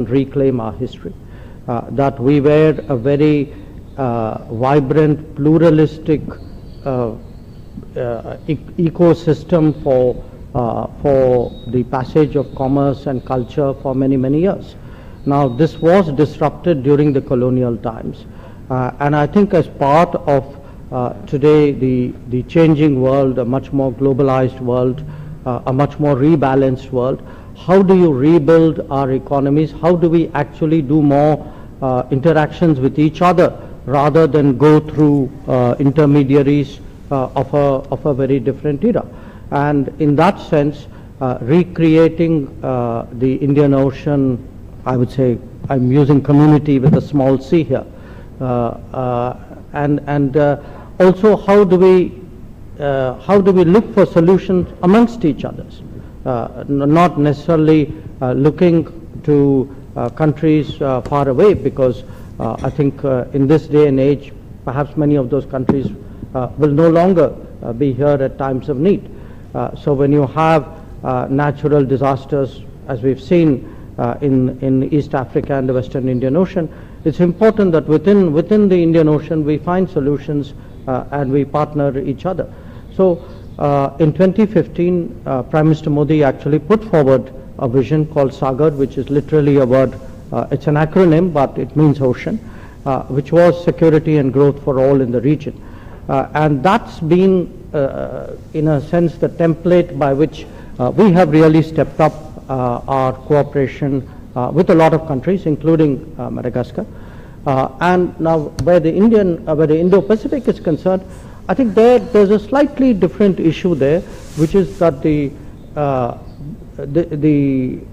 reclaim our history. That we were a very vibrant, pluralistic ecosystem for the passage of commerce and culture for many, many years. Now, this was disrupted during the colonial times. And I think as part of today, the changing world, a much more globalized world, a much more rebalanced world, how do you rebuild our economies? How do we actually do more interactions with each other rather than go through intermediaries of a very different era? And in that sense, recreating the Indian Ocean, I would say, I'm using community with a small c here, and also how do we look for solutions amongst each others, not necessarily looking to countries far away, because I think in this day and age, perhaps many of those countries will no longer be here at times of need. So when you have natural disasters, as we've seen in East Africa and the Western Indian Ocean, it's important that within the Indian Ocean we find solutions and we partner each other. So in 2015, Prime Minister Modi actually put forward a vision called Sagar, which is literally a word, it's an acronym, but it means ocean, which was security and growth for all in the region. And that's been, in a sense, the template by which we have really stepped up our cooperation with a lot of countries, including Madagascar. And now, where the Indo-Pacific is concerned, I think there's a slightly different issue there, which is that the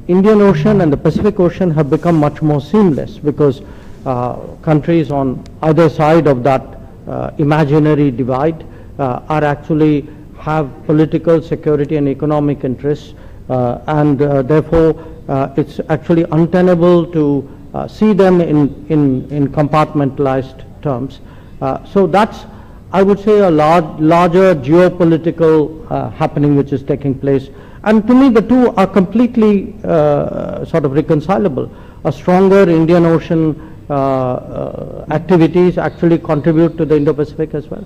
Indian Ocean and the Pacific Ocean have become much more seamless, because countries on either side of that imaginary divide are actually have political, security and economic interests, and therefore it's actually untenable to see them in compartmentalized terms. So that's, I would say, a larger geopolitical happening which is taking place. And to me, the two are completely sort of reconcilable. A stronger Indian Ocean activities actually contribute to the Indo-Pacific as well.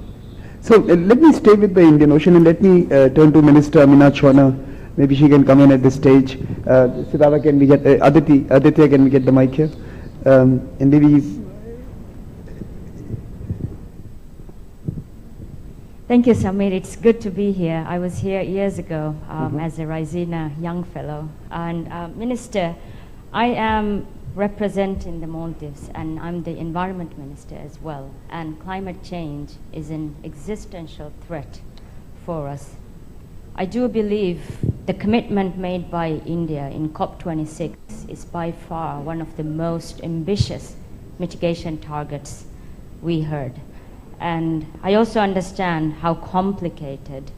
So let me stay with the Indian Ocean, and let me turn to Minister Amina Chona. Maybe she can come in at this stage. Sitara, can we get Aditya, can we get the mic here? And maybe. Thank you, Samir. It's good to be here. I was here years ago as a Raisina young fellow. And Minister, I am representing the Maldives, and I'm the Environment Minister as well. And climate change is an existential threat for us. I do believe the commitment made by India in COP26 is by far one of the most ambitious mitigation targets we heard. And I also understand how complicated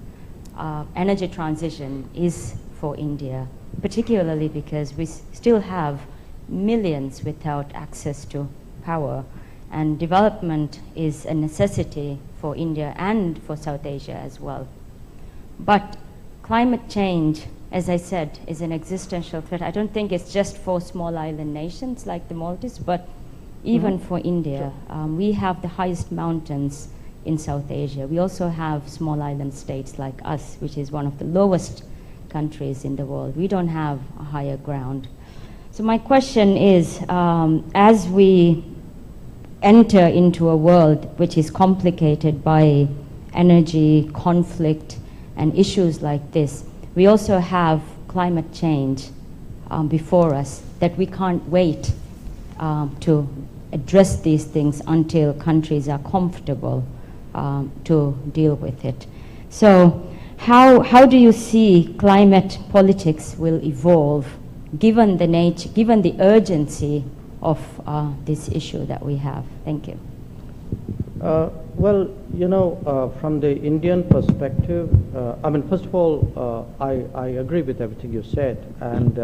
energy transition is for India, particularly because we still have millions without access to power, and development is a necessity for India and for South Asia as well. But climate change, as I said, is an existential threat. I don't think it's just for small island nations like the Maldives, but even for India. We have the highest mountains in South Asia. We also have small island states like us, which is one of the lowest countries in the world. We don't have a higher ground. So my question is, as we enter into a world which is complicated by energy, conflict, and issues like this, we also have climate change before us, that we can't wait to address these things until countries are comfortable to deal with it. So how do you see climate politics will evolve given the nature, given the urgency of this issue that we have? Thank you. Well, you know, from the Indian perspective, I mean, first of all, I agree with everything you said. And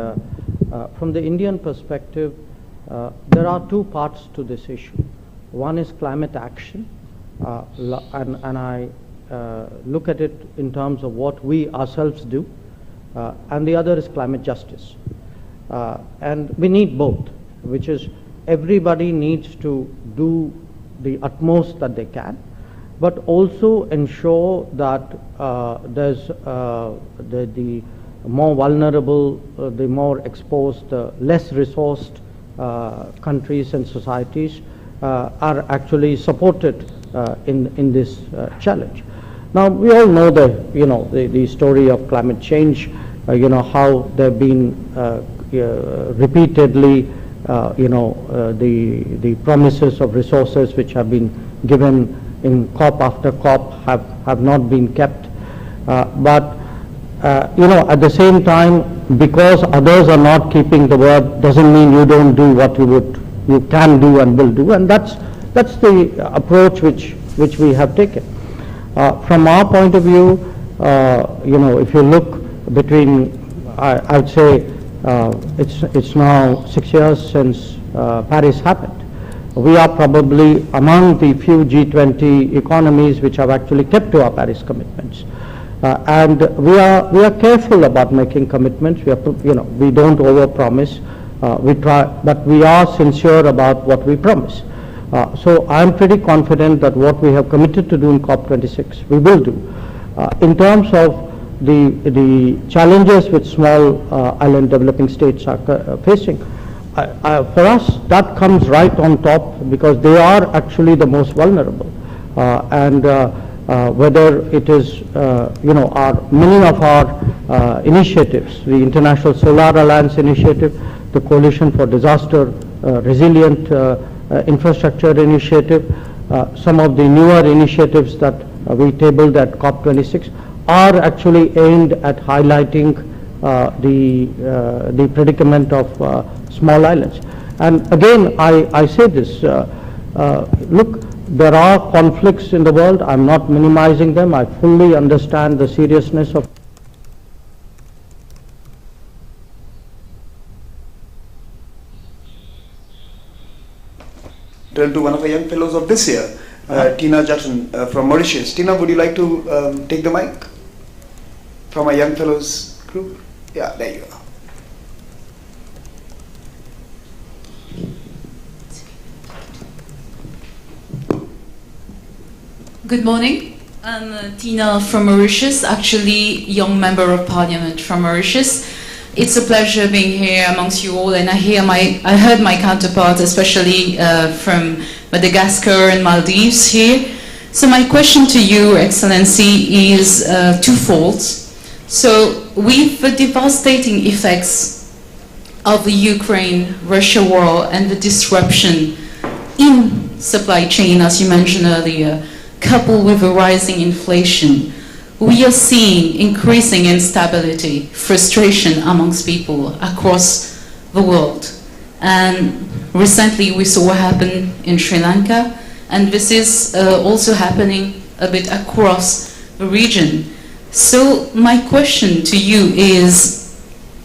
from the Indian perspective, there are two parts to this issue. One is climate action, and I look at it in terms of what we ourselves do, and the other is climate justice. And we need both. which is everybody needs to do the utmost that they can, but also ensure that there's the more vulnerable, the more exposed, less resourced countries and societies are actually supported in this challenge. Now we all know the story of climate change, how there have been repeatedly the promises of resources which have been given in COP after COP have not been kept. But at the same time, because others are not keeping the word, doesn't mean you don't do what you can do and will do, and that's the approach which we have taken. From our point of view, if you look between, I would say it's now 6 years since Paris happened. We are probably among the few G20 economies which have actually kept to our Paris commitments. And we are careful about making commitments. We don't overpromise. We try, but we are sincere about what we promise. So I'm pretty confident that what we have committed to do in COP26, we will do. In terms of the challenges which small island developing states are facing, for us that comes right on top, because they are actually the most vulnerable. Whether it is, many of our initiatives, the International Solar Alliance Initiative, the Coalition for Disaster Resilient Infrastructure Initiative, some of the newer initiatives that we tabled at COP26 are actually aimed at highlighting the predicament of small islands. And again, I say this, look, there are conflicts in the world. I'm not minimizing them. I fully understand the seriousness of Turn to one of our young fellows of this year, Tina Jatton from Mauritius. Tina, would you like to take the mic from our young fellows group? Yeah, there you are. Good morning. I'm Tina from Mauritius, actually young member of parliament from Mauritius. It's a pleasure being here amongst you all, and I heard my counterparts, especially from Madagascar and Maldives here. So my question to you, Excellency, is twofold. So with the devastating effects of the Ukraine-Russia war and the disruption in supply chain, as you mentioned earlier, coupled with a rising inflation, we are seeing increasing instability, frustration amongst people across the world. And recently we saw what happened in Sri Lanka, and this is also happening a bit across the region. So my question to you is,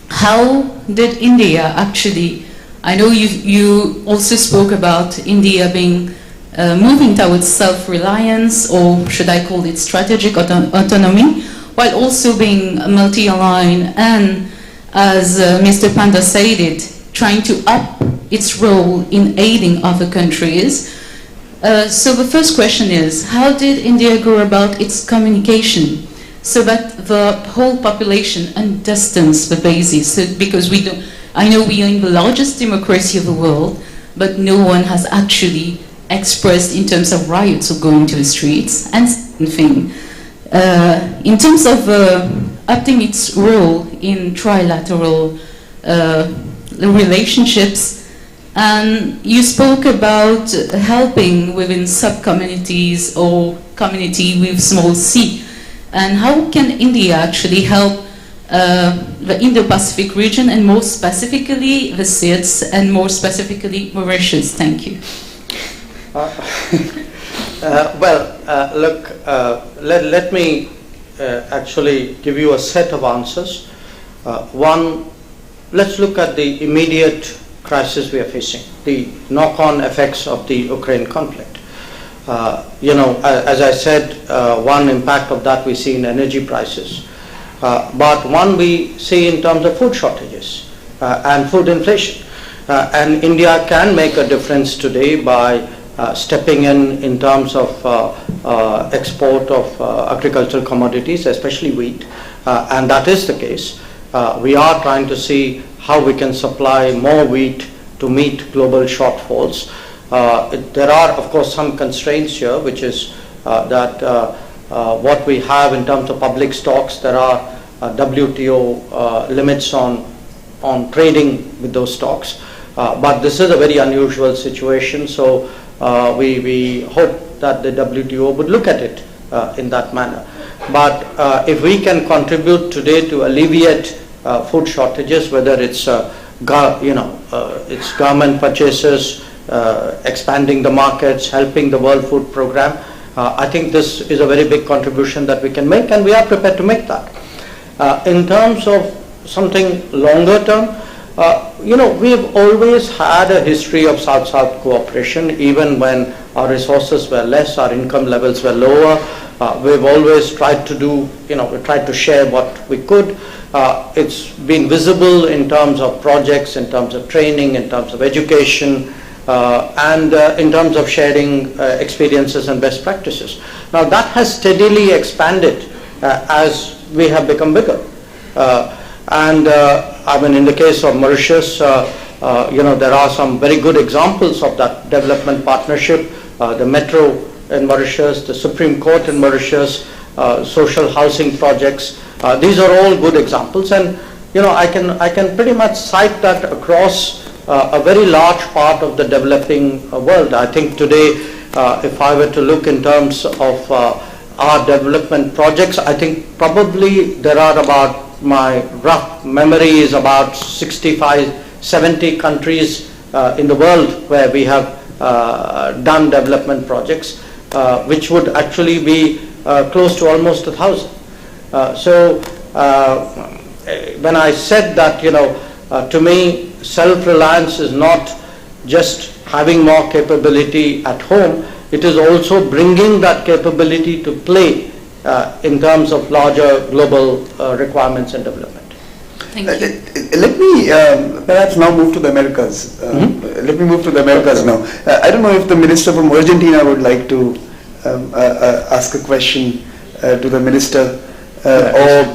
how did India actually, I know you also spoke about India being moving towards self-reliance, or should I call it strategic autonomy, while also being multi-aligned and, as Mr. Panda said it, trying to up its role in aiding other countries. So the first question is, how did India go about its communication so that the whole population understands the basis? So, because I know we are in the largest democracy of the world, but no one has actually expressed in terms of riots or going to the streets. And second thing, in terms of upping its role in trilateral relationships, and you spoke about helping within sub-communities or community with small c, and how can India actually help the Indo-Pacific region, and more specifically the SIDS, and more specifically Mauritius? Thank you. Let me actually give you a set of answers. One, let's look at the immediate crisis we are facing, the knock-on effects of the Ukraine conflict. As I said, one impact of that we see in energy prices, but one we see in terms of food shortages and food inflation. And India can make a difference today by stepping in terms of export of agricultural commodities, especially wheat, and that is the case. We are trying to see how we can supply more wheat to meet global shortfalls. There are, of course, some constraints here, which is that what we have in terms of public stocks, there are WTO limits on trading with those stocks. But this is a very unusual situation, so we hope that the WTO would look at it in that manner. But if we can contribute today to alleviate food shortages, whether it's it's government purchases, expanding the markets, helping the World Food Program, I think this is a very big contribution that we can make, and we are prepared to make that. In terms of something longer term, we've always had a history of South-South cooperation. Even when our resources were less, our income levels were lower, we've always tried to do, we tried to share what we could. It's been visible in terms of projects, in terms of training, in terms of education, and in terms of sharing experiences and best practices. Now that has steadily expanded as we have become bigger. I mean, in the case of Mauritius, there are some very good examples of that development partnership. The metro in Mauritius, the Supreme Court in Mauritius, social housing projects. These are all good examples, and I can pretty much cite that across a very large part of the developing world. I think today, if I were to look in terms of our development projects, I think probably there are about, my rough memory is about 65, 70 countries in the world where we have done development projects, which would actually be close to almost 1,000. So when I said that, to me, self-reliance is not just having more capability at home, it is also bringing that capability to play in terms of larger global requirements and development. Thank you. Let me perhaps now move to the Americas. Let me move to the Americas now. I don't know if the minister from Argentina would like to ask a question to the minister, or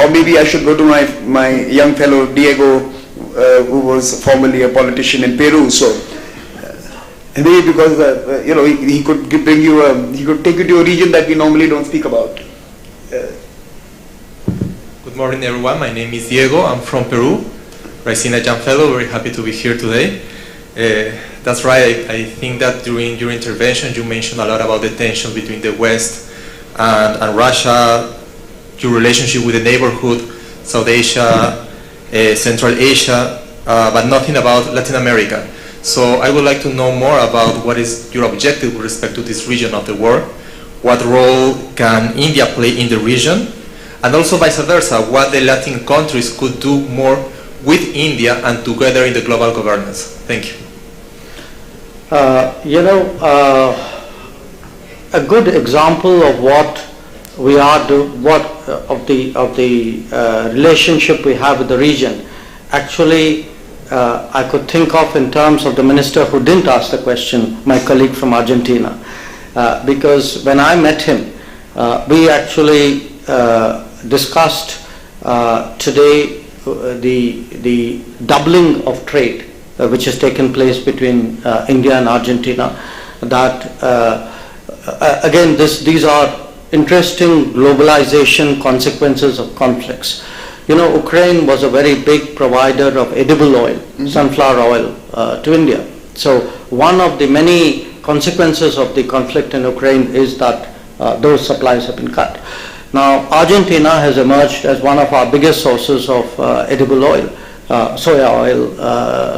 maybe I should go to my young fellow Diego, who was formerly a politician in Peru. So maybe because he could bring you, he could take you to a region that we normally don't speak about. Good morning, everyone. My name is Diego. I'm from Peru. Raisina young fellow. Very happy to be here today. That's right. I think that during your intervention, you mentioned a lot about the tension between the West and Russia, your relationship with the neighborhood, South Asia, Central Asia, but nothing about Latin America. So I would like to know more about what is your objective with respect to this region of the world. What role can India play in the region? And also vice versa, what the Latin countries could do more with India and together in the global governance. Thank you. A good example of what we are of the relationship we have with the region, actually I could think of in terms of the minister who didn't ask the question, my colleague from Argentina, because when I met him, we actually discussed today the doubling of trade which has taken place between India and Argentina. That again, these are interesting globalization consequences of conflicts. Ukraine was a very big provider of edible oil, sunflower oil, to India. So one of the many consequences of the conflict in Ukraine is that those supplies have been cut. Now, Argentina has emerged as one of our biggest sources of edible oil, soya oil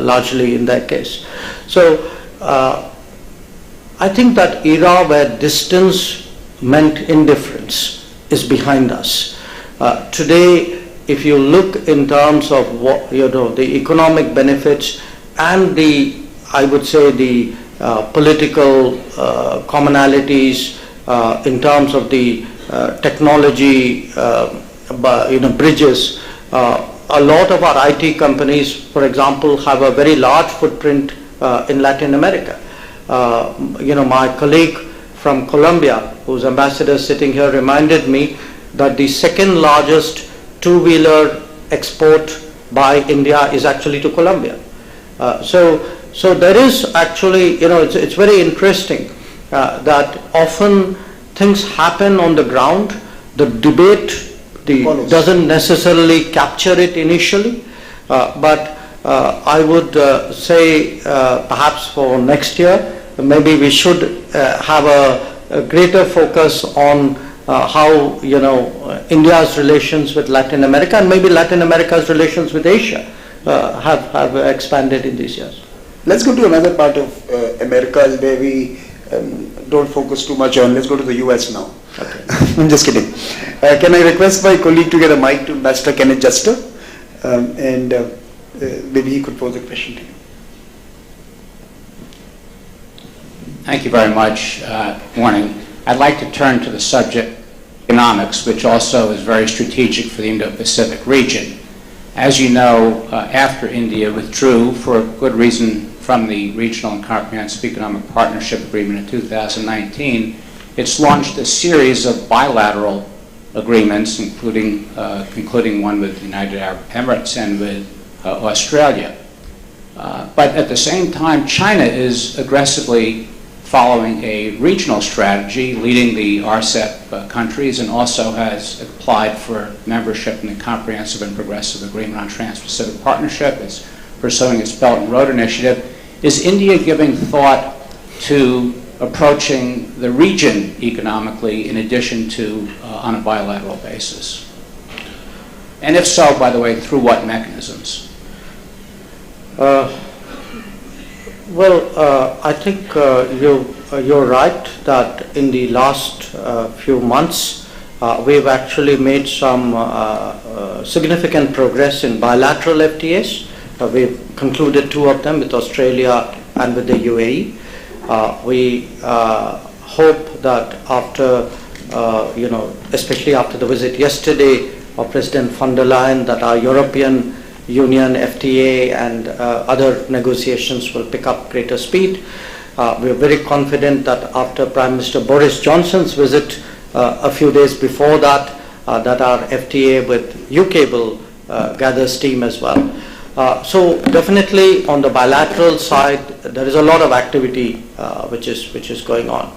largely in that case. So I think that era where distance meant indifference is behind us. Today, if you look in terms of what, the economic benefits and I would say the political commonalities in terms of the technology, bridges, a lot of our IT companies, for example, have a very large footprint in Latin America. My colleague from Colombia, whose ambassador is sitting here, reminded me that the second largest two-wheeler export by India is actually to Colombia. So there is actually, it's very interesting that often things happen on the ground. The debate doesn't necessarily capture it initially, but I would say perhaps for next year, maybe we should have a greater focus on how India's relations with Latin America and maybe Latin America's relations with Asia have expanded in these years. Let's go to another part of America where we don't focus too much on. Let's go to the US now. Okay. I'm just kidding. Can I request my colleague to get a mic to Ambassador Kenneth Juster, and maybe he could pose a question to you. Thank you very much. Morning. I'd like to turn to the subject economics, which also is very strategic for the Indo-Pacific region. As you know, after India withdrew for a good reason from the Regional and Comprehensive Economic Partnership Agreement in 2019, it's launched a series of bilateral agreements, including one with the United Arab Emirates and with Australia. But at the same time, China is aggressively following a regional strategy, leading the RCEP countries, and also has applied for membership in the Comprehensive and Progressive Agreement on Trans-Pacific Partnership. It's pursuing its Belt and Road Initiative. Is India giving thought to approaching the region economically in addition to on a bilateral basis? And if so, by the way, through what mechanisms? I think you're right that in the last few months we've actually made some significant progress in bilateral FTAs. We've concluded 2 of them with Australia and with the UAE. We hope that after, especially after the visit yesterday of President von der Leyen, that our European Union FTA and other negotiations will pick up greater speed. We are very confident that after Prime Minister Boris Johnson's visit a few days before that, that our FTA with UK will gather steam as well. So definitely on the bilateral side, there is a lot of activity which is going on.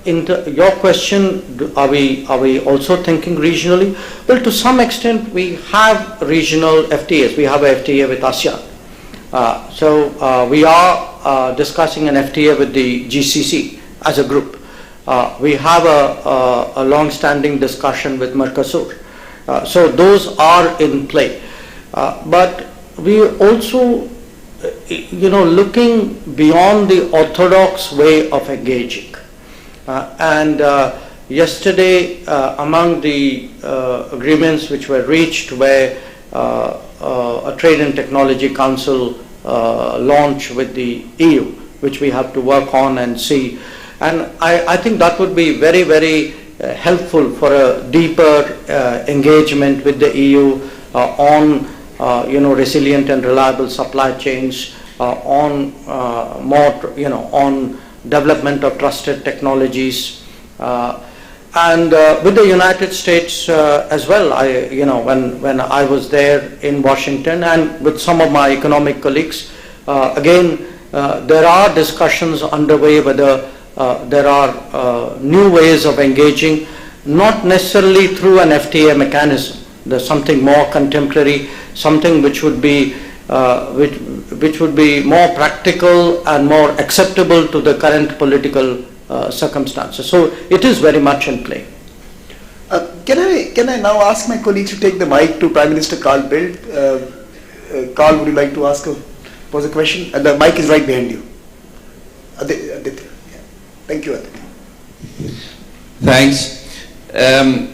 Your question, are we also thinking regionally? Well, to some extent, we have regional FTAs. We have a FTA with ASEAN. So we are discussing an FTA with the GCC as a group. We have a long-standing discussion with Mercosur. So those are in play. But we also, looking beyond the orthodox way of engaging. Yesterday, among the agreements which were reached were a Trade and Technology Council launch with the EU, which we have to work on and see. And I think that would be very, very helpful for a deeper engagement with the EU on resilient and reliable supply chains, on on development of trusted technologies, and with the United States as well. When I was there in Washington and with some of my economic colleagues, again there are discussions underway whether there are new ways of engaging, not necessarily through an FTA mechanism. There's something more contemporary, something which would be which would be more practical and more acceptable to the current political circumstances. So it is very much in play. Can I now ask my colleagues to take the mic to Prime Minister Carl Bildt? Carl, would you like to pose a question? And the mic is right behind you. Aditya. Yeah. Thank you, Aditya. Thanks. A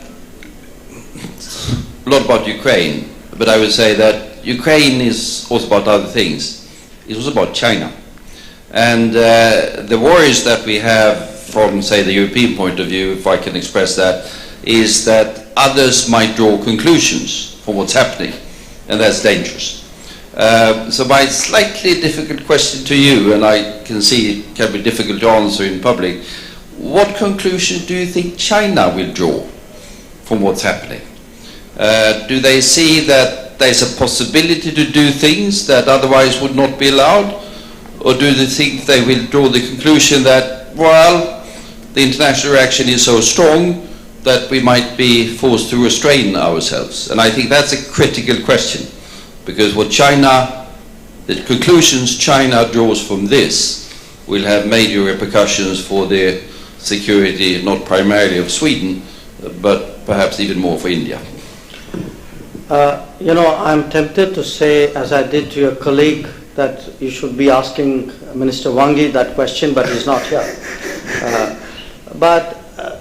lot about Ukraine, but I would say that Ukraine is also about other things. It's also about China. And the worries that we have from, say, the European point of view, if I can express that, is that others might draw conclusions from what's happening, and that's dangerous. So my slightly difficult question to you, and I can see it can be difficult to answer in public, what conclusion do you think China will draw from what's happening? Do they see that there's a possibility to do things that otherwise would not be allowed? Or do they think they will draw the conclusion that, well, the international reaction is so strong that we might be forced to restrain ourselves? And I think that's a critical question, because what China, the conclusions China draws from this will have major repercussions for the security, not primarily of Sweden, but perhaps even more for India. I'm tempted to say, as I did to your colleague, that you should be asking Minister Wangi that question, but he's not here.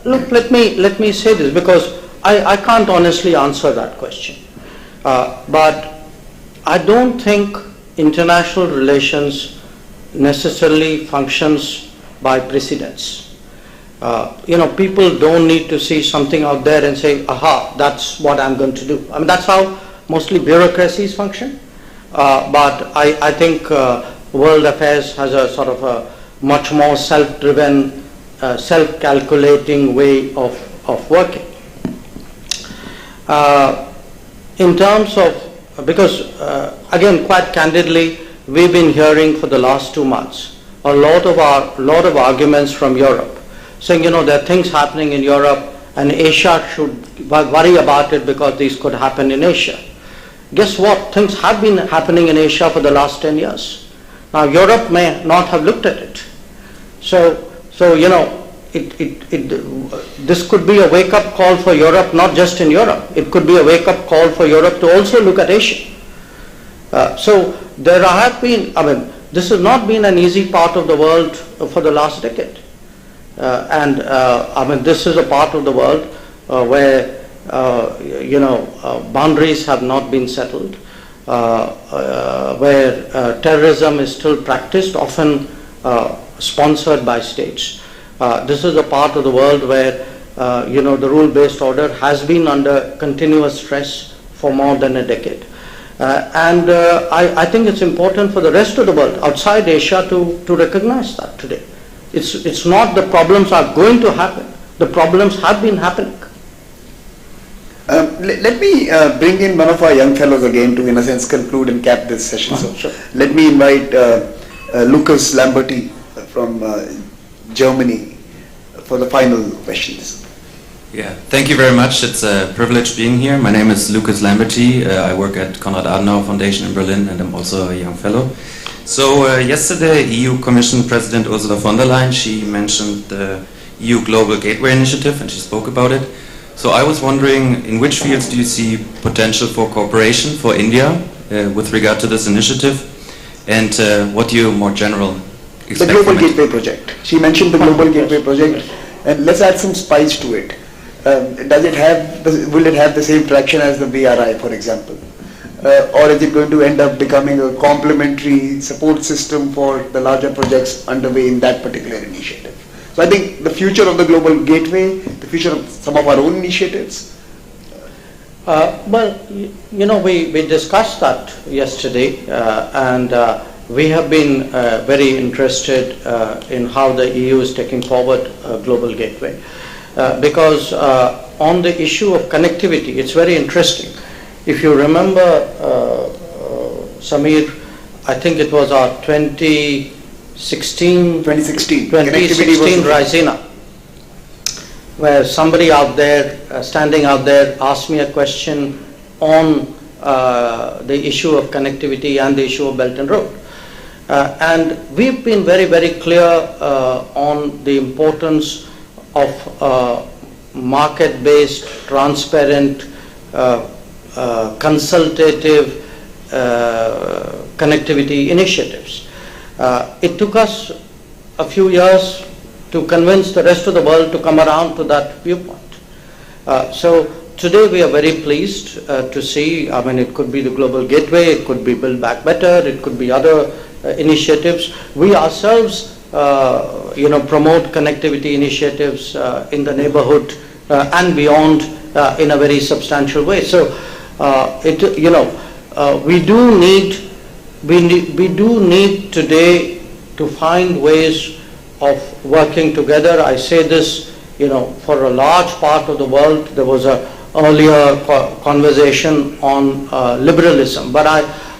Look, let me say this, because I can't honestly answer that question. But I don't think international relations necessarily functions by precedence. People don't need to see something out there and say, aha, that's what I'm going to do. I mean, that's how mostly bureaucracies function. But I think world affairs has a sort of a much more self-driven, self-calculating way of working. In terms of, because again, quite candidly, we've been hearing for the last 2 months a lot of arguments from Europe, saying, there are things happening in Europe and Asia should worry about it because these could happen in Asia. Guess what? Things have been happening in Asia for the last 10 years. Now, Europe may not have looked at it. So this could be a wake-up call for Europe, not just in Europe. It could be a wake-up call for Europe to also look at Asia. So there have been, this has not been an easy part of the world for the last decade. This is a part of the world where boundaries have not been settled, where terrorism is still practiced, often sponsored by states. This is a part of the world where the rule-based order has been under continuous stress for more than a decade. I think it's important for the rest of the world outside Asia to recognize that today. It's not the problems are going to happen. The problems have been happening. Let me bring in one of our young fellows again to, in a sense, conclude and cap this session. Sure. Let me invite Lucas Lamberti from Germany for the final questions. Yeah, thank you very much. It's a privilege being here. My name is Lucas Lamberti. I work at Konrad Adenauer Foundation in Berlin, and I'm also a young fellow. So yesterday, EU Commission President Ursula von der Leyen, she mentioned the EU Global Gateway Initiative, and she spoke about it. So I was wondering, in which fields do you see potential for cooperation for India with regard to this initiative, and what do you more general expect The Global from it? Gateway Project. She mentioned the Global Gateway Project, and let's add some spice to it. Will it have the same traction as the BRI, for example? Or is it going to end up becoming a complementary support system for the larger projects underway in that particular initiative? So I think the future of the Global Gateway, the future of some of our own initiatives. We discussed that yesterday, and we have been very interested in how the EU is taking forward Global Gateway. Because on the issue of connectivity, it's very interesting. If you remember, Samir, I think it was our 2016 Raisina, where somebody out there, standing out there, asked me a question on the issue of connectivity and the issue of Belt and Road. And we've been very, very clear on the importance of market-based, transparent, consultative connectivity initiatives. It took us a few years to convince the rest of the world to come around to that viewpoint. So today we are very pleased to see, it could be the Global Gateway, it could be Build Back Better, it could be other initiatives. We ourselves promote connectivity initiatives in the neighborhood and beyond in a very substantial way. So we do need today to find ways of working together. I say this, for a large part of the world. There was a earlier conversation on liberalism, but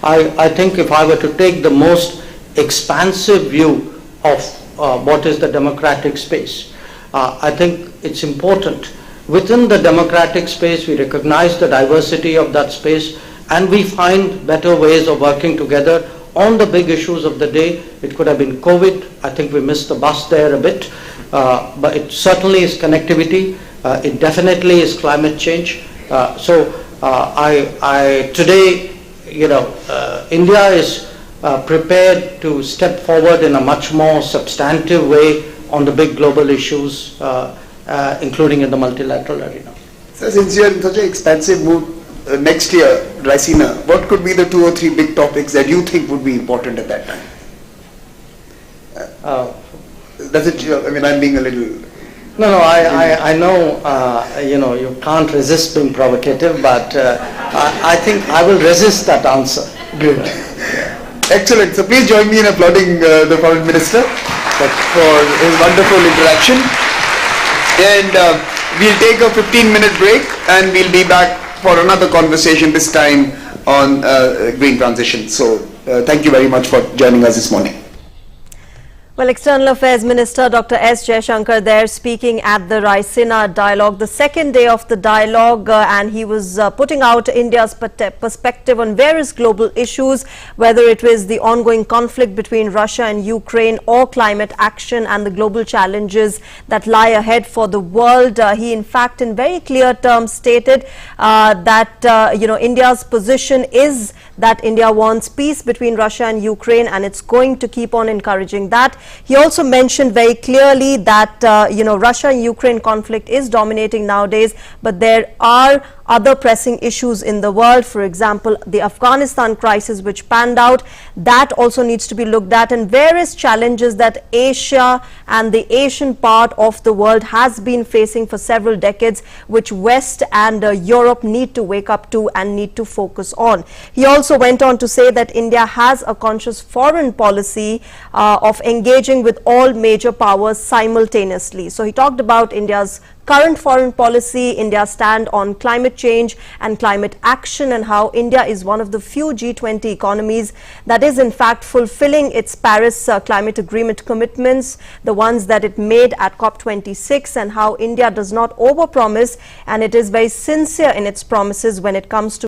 I think if I were to take the most expansive view of what is the democratic space, I think it's important. Within the democratic space, we recognize the diversity of that space, and we find better ways of working together on the big issues of the day. It could have been COVID. I think we missed the bus there a bit, but it certainly is connectivity. It definitely is climate change. Today, India is prepared to step forward in a much more substantive way on the big global issues, including in the multilateral arena. So since you are in such an expansive mood, next year, Raisina, what could be the 2 or 3 big topics that you think would be important at that time? I'm being a little... No, I know, you can't resist being provocative, but I think I will resist that answer. Good. Excellent. So please join me in applauding the Foreign Minister for his wonderful interaction. And we'll take a 15-minute break and we'll be back for another conversation, this time on green transition. So thank you very much for joining us this morning. Well, External Affairs Minister Dr. S. Jaishankar there speaking at the Raisina dialogue, the second day of the dialogue, and he was putting out India's perspective on various global issues, whether it was the ongoing conflict between Russia and Ukraine or climate action and the global challenges that lie ahead for the world. He in fact in very clear terms stated that India's position is that India wants peace between Russia and Ukraine, and it's going to keep on encouraging that. He also mentioned very clearly that Russia and Ukraine conflict is dominating nowadays, but there are other pressing issues in the world. For example, the Afghanistan crisis, which panned out, that also needs to be looked at, and various challenges that Asia and the Asian part of the world has been facing for several decades, which West and Europe need to wake up to and need to focus on. He also went on to say that India has a conscious foreign policy of engaging with all major powers simultaneously. So he talked about India's current foreign policy, India's stand on climate change and climate action, and how India is one of the few G20 economies that is in fact fulfilling its Paris climate agreement commitments, the ones that it made at COP26, and how India does not overpromise and it is very sincere in its promises when it comes to